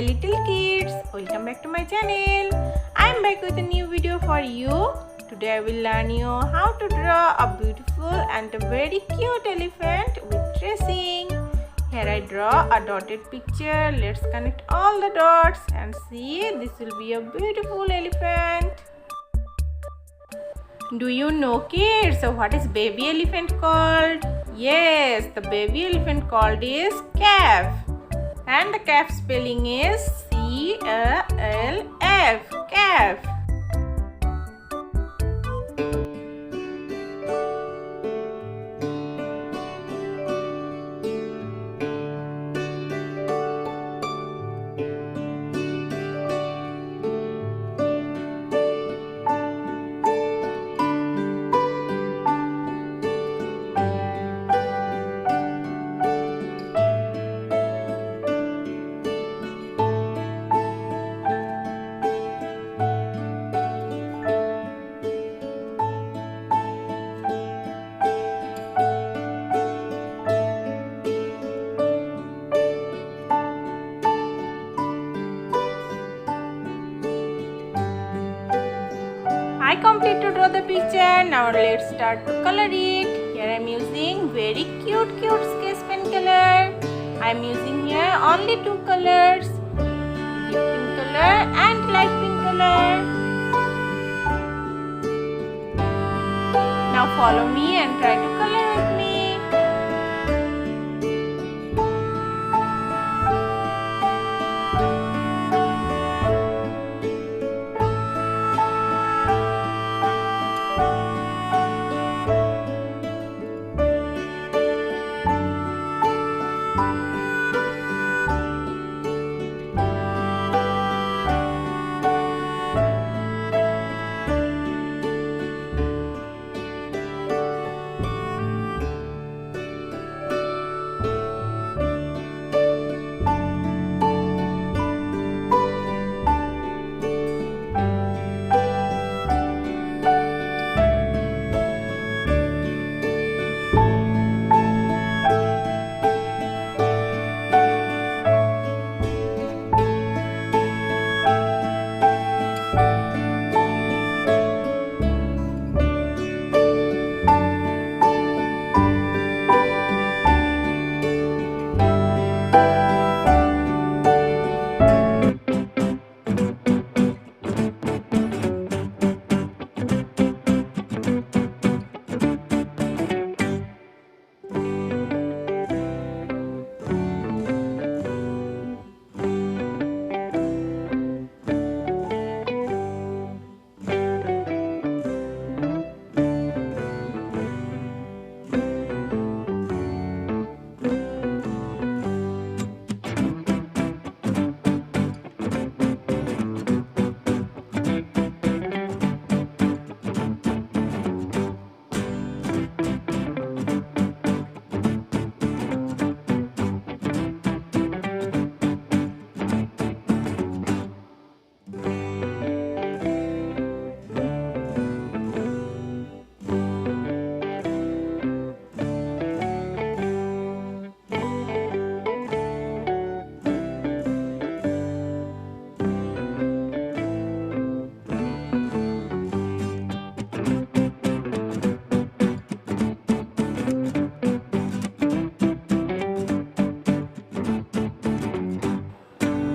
Hi little kids, welcome back to my channel. I'm back with a new video for you. Today I will learn you how to draw a beautiful and a very cute elephant with tracing. Here I draw a dotted picture. Let's connect all the dots and see, this will be a beautiful elephant. Do you know kids what is baby elephant called? Yes, the baby elephant called is calf. And the calf spelling is C-A-L-F, calf. I complete to draw the picture. Now let's start to color it. Here I am using very cute sketch pen color. I am using here only two colors, deep pink color and light pink color. Now follow me and try to color with me.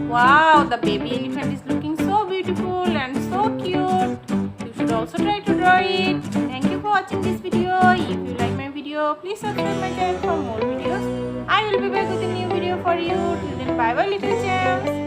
Wow, the baby elephant is looking so beautiful and so cute. You should also try to draw it. Thank you for watching this video. If you like my video, please subscribe my channel for more videos. I will be back with a new video for you. Till then, bye bye little champs.